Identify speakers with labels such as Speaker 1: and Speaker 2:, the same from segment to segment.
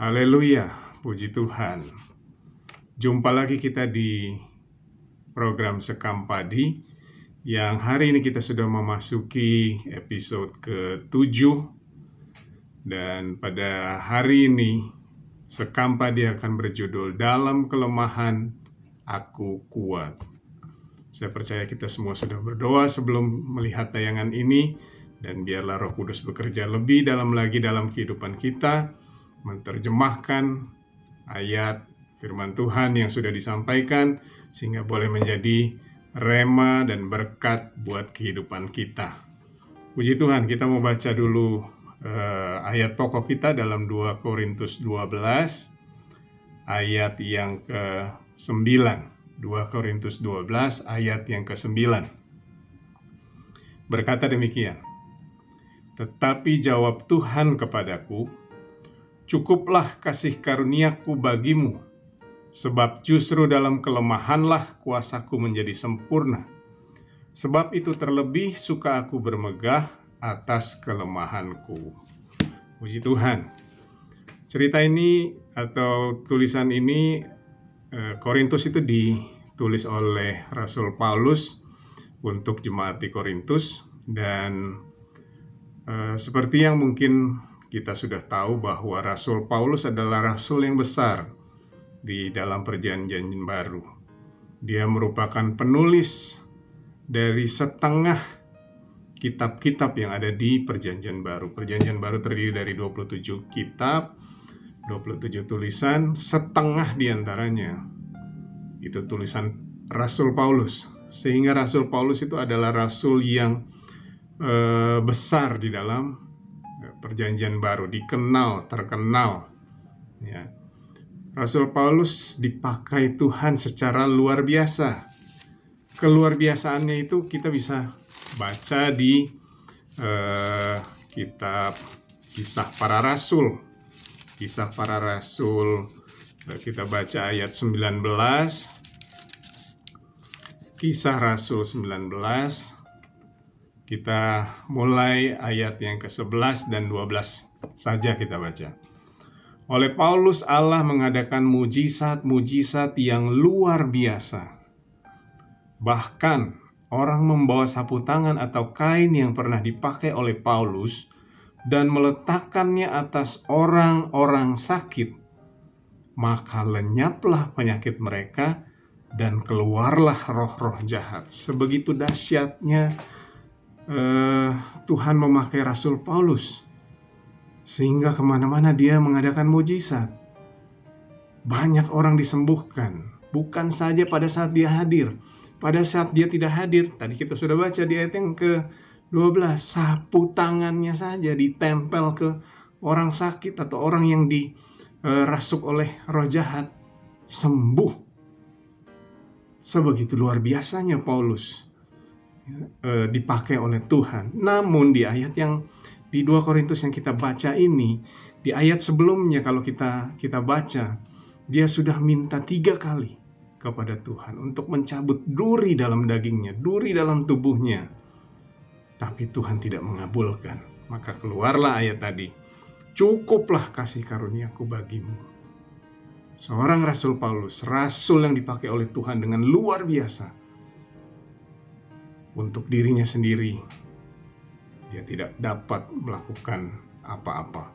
Speaker 1: Haleluya, puji Tuhan. Jumpa lagi kita di program Sekam Padi, yang hari ini kita sudah memasuki episode ke-7. Dan pada hari ini Sekam Padi akan berjudul Dalam Kelemahan Aku Kuat. Saya percaya kita semua sudah berdoa sebelum melihat tayangan ini, dan biarlah Roh Kudus bekerja lebih dalam lagi dalam kehidupan kita, menerjemahkan ayat firman Tuhan yang sudah disampaikan sehingga boleh menjadi rema dan berkat buat kehidupan kita. Puji Tuhan, kita mau baca dulu ayat pokok kita dalam 2 Korintus 12 ayat yang ke-9. 2 Korintus 12 ayat yang ke-9. Berkata demikian, "Tetapi jawab Tuhan kepadaku, cukuplah kasih karuniaku bagimu, sebab justru dalam kelemahanlah kuasaku menjadi sempurna. Sebab itu terlebih suka aku bermegah atas kelemahanku." Puji Tuhan. Cerita ini atau tulisan ini, Korintus itu ditulis oleh Rasul Paulus untuk jemaat di Korintus, dan seperti yang mungkin kita sudah tahu bahwa Rasul Paulus adalah rasul yang besar di dalam Perjanjian Baru. Dia merupakan penulis dari setengah kitab-kitab yang ada di Perjanjian Baru. Perjanjian Baru terdiri dari 27 kitab, 27 tulisan, setengah diantaranya itu tulisan Rasul Paulus. Sehingga Rasul Paulus itu adalah rasul yang besar di dalam Perjanjian Baru, terkenal. Ya. Rasul Paulus dipakai Tuhan secara luar biasa. Keluar biasaannya itu kita bisa baca di kitab Kisah Para Rasul. Kisah Para Rasul, kita baca ayat 19. Kisah Rasul 19. Kita mulai ayat yang ke-11 dan 12 saja kita baca. "Oleh Paulus Allah mengadakan mujizat-mujizat yang luar biasa. Bahkan orang membawa sapu tangan atau kain yang pernah dipakai oleh Paulus dan meletakkannya atas orang-orang sakit, maka lenyaplah penyakit mereka dan keluarlah roh-roh jahat." Sebegitu dahsyatnya Tuhan memakai Rasul Paulus, sehingga kemana-mana dia mengadakan mujizat. Banyak orang disembuhkan, bukan saja pada saat dia hadir. Pada saat dia tidak hadir, tadi kita sudah baca di ayat yang ke-12, sapu tangannya saja ditempel ke orang sakit atau orang yang dirasuk oleh roh jahat, sembuh. Sebegitu luar biasanya Paulus dipakai oleh Tuhan. Namun di ayat yang di 2 Korintus yang kita baca ini, di ayat sebelumnya kalau kita baca, dia sudah minta 3 kali kepada Tuhan untuk mencabut duri dalam dagingnya, duri dalam tubuhnya. Tapi Tuhan tidak mengabulkan. Maka keluarlah ayat tadi, "Cukuplah kasih karuniaku bagimu." Seorang Rasul Paulus, rasul yang dipakai oleh Tuhan dengan luar biasa. Untuk dirinya sendiri, dia tidak dapat melakukan apa-apa.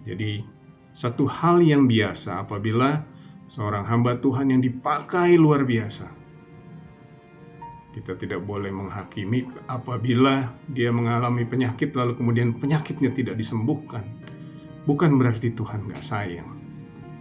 Speaker 1: Jadi, satu hal yang biasa apabila seorang hamba Tuhan yang dipakai luar biasa. Kita tidak boleh menghakimi apabila dia mengalami penyakit lalu kemudian penyakitnya tidak disembuhkan. Bukan berarti Tuhan gak sayang.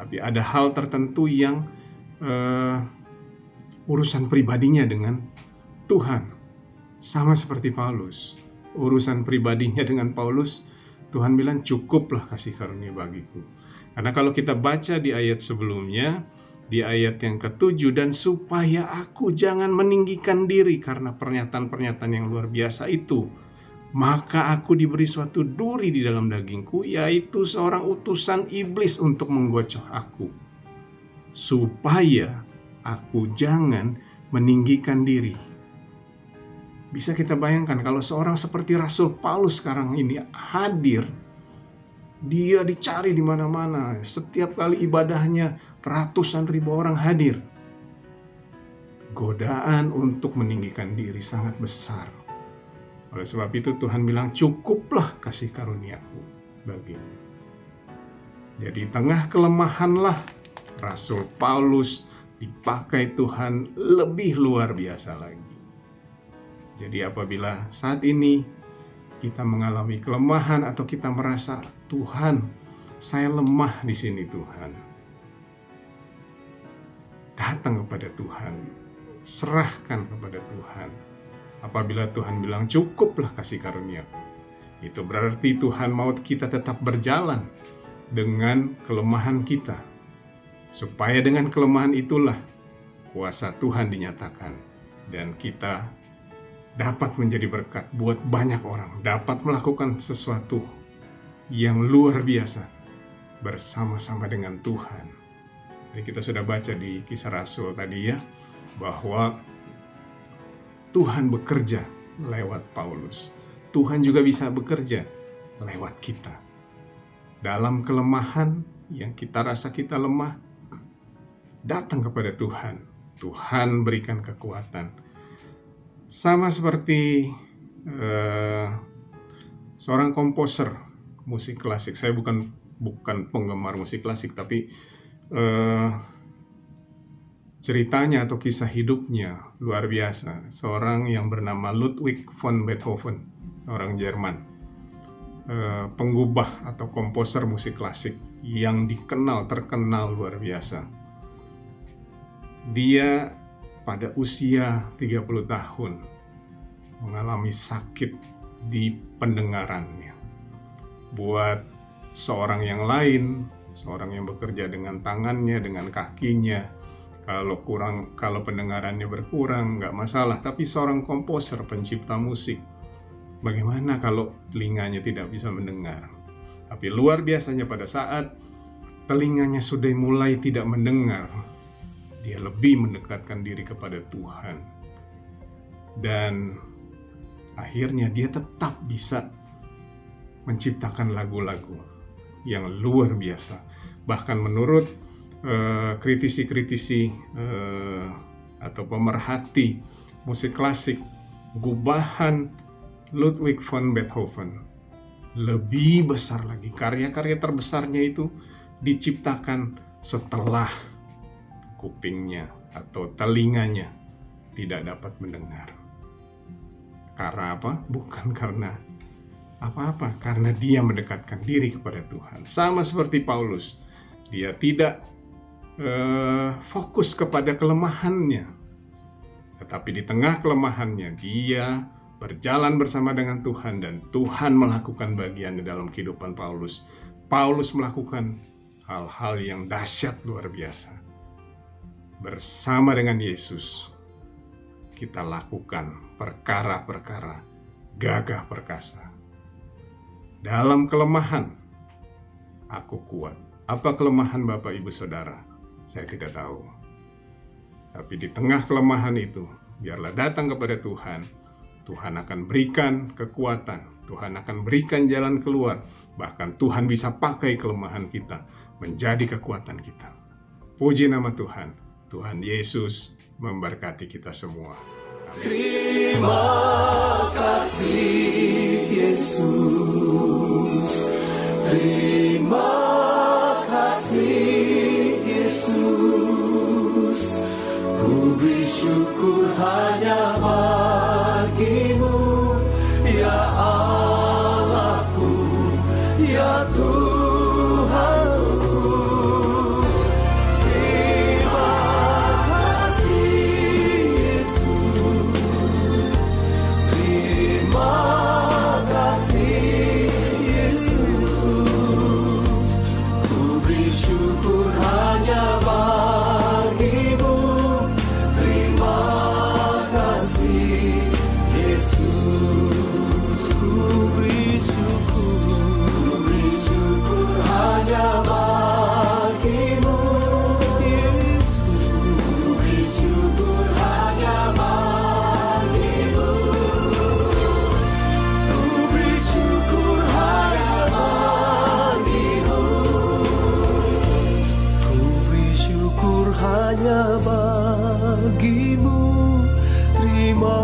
Speaker 1: Tapi ada hal tertentu yang urusan pribadinya dengan Tuhan. Sama seperti Paulus. Urusan pribadinya dengan Paulus, Tuhan bilang cukuplah kasih karunia bagiku. Karena kalau kita baca di ayat sebelumnya, di ayat yang ke-7, "Dan supaya aku jangan meninggikan diri karena pernyataan-pernyataan yang luar biasa itu, maka aku diberi suatu duri di dalam dagingku, yaitu seorang utusan iblis untuk menggocoh aku, supaya aku jangan meninggikan diri." Bisa kita bayangkan kalau seorang seperti Rasul Paulus sekarang ini hadir Dia dicari di mana-mana. Setiap kali ibadahnya ratusan ribu orang hadir. Godaan untuk meninggikan diri sangat besar. Oleh sebab itu Tuhan bilang, cukuplah kasih karuniaku bagimu. Jadi tengah kelemahanlah Rasul Paulus dipakai Tuhan lebih luar biasa lagi. Jadi apabila saat ini kita mengalami kelemahan atau kita merasa, Tuhan, saya lemah di sini Tuhan. Datang kepada Tuhan, serahkan kepada Tuhan. Apabila Tuhan bilang, cukuplah kasih karuniaku, itu berarti Tuhan mau kita tetap berjalan dengan kelemahan kita. Supaya dengan kelemahan itulah kuasa Tuhan dinyatakan. Dan kita dapat menjadi berkat buat banyak orang. Dapat melakukan sesuatu yang luar biasa bersama-sama dengan Tuhan. Jadi kita sudah baca di Kisah Rasul tadi ya, bahwa Tuhan bekerja lewat Paulus. Tuhan juga bisa bekerja lewat kita. Dalam kelemahan yang kita rasa kita lemah, datang kepada Tuhan. Tuhan berikan kekuatan. Sama seperti seorang komposer musik klasik. Saya bukan penggemar musik klasik, tapi ceritanya atau kisah hidupnya luar biasa. Seorang yang bernama Ludwig von Beethoven, orang Jerman, penggubah atau komposer musik klasik yang terkenal luar biasa. Dia pada usia 30 tahun mengalami sakit di pendengarannya. Buat seorang yang lain, seorang yang bekerja dengan tangannya, dengan kakinya, kalau pendengarannya berkurang nggak masalah. Tapi seorang komposer, pencipta musik, bagaimana kalau telinganya tidak bisa mendengar? Tapi luar biasanya pada saat telinganya sudah mulai tidak mendengar, dia lebih mendekatkan diri kepada Tuhan. Dan akhirnya dia tetap bisa menciptakan lagu-lagu yang luar biasa. Bahkan menurut kritisi-kritisi atau pemerhati musik klasik, gubahan Ludwig von Beethoven lebih besar lagi. Karya-karya terbesarnya itu diciptakan setelah kupingnya atau telinganya tidak dapat mendengar. Karena apa? Bukan karena apa-apa, karena dia mendekatkan diri kepada Tuhan. Sama seperti Paulus, dia tidak fokus kepada kelemahannya, tetapi di tengah kelemahannya dia berjalan bersama dengan Tuhan, dan Tuhan melakukan bagiannya dalam kehidupan Paulus. Paulus melakukan hal-hal yang dahsyat luar biasa. Bersama dengan Yesus kita lakukan perkara-perkara gagah perkasa. Dalam kelemahan aku kuat. Apa kelemahan Bapak Ibu Saudara? Saya tidak tahu. Tapi di tengah kelemahan itu, biarlah datang kepada Tuhan. Tuhan akan berikan kekuatan. Tuhan akan berikan jalan keluar. Bahkan Tuhan bisa pakai kelemahan kita menjadi kekuatan kita. Puji nama Tuhan. Tuhan Yesus memberkati kita semua. Amin.
Speaker 2: Terima kasih Yesus. Terima kasih Yesus. Ku beri syukur hanya bagi-Mu, ya Allahku, ya Tuhanku. Terima kasih Yesus. Terima kasih Yesus. Ku beri syukur hanya bagi-Mu. Terima kasih Yesus. Ku beri syukur hanya bagi-Mu, Yesus. Ku beri syukur hanya bagi-Mu. Ku beri syukur hanya bagi-Mu. hanya bagimu. Terima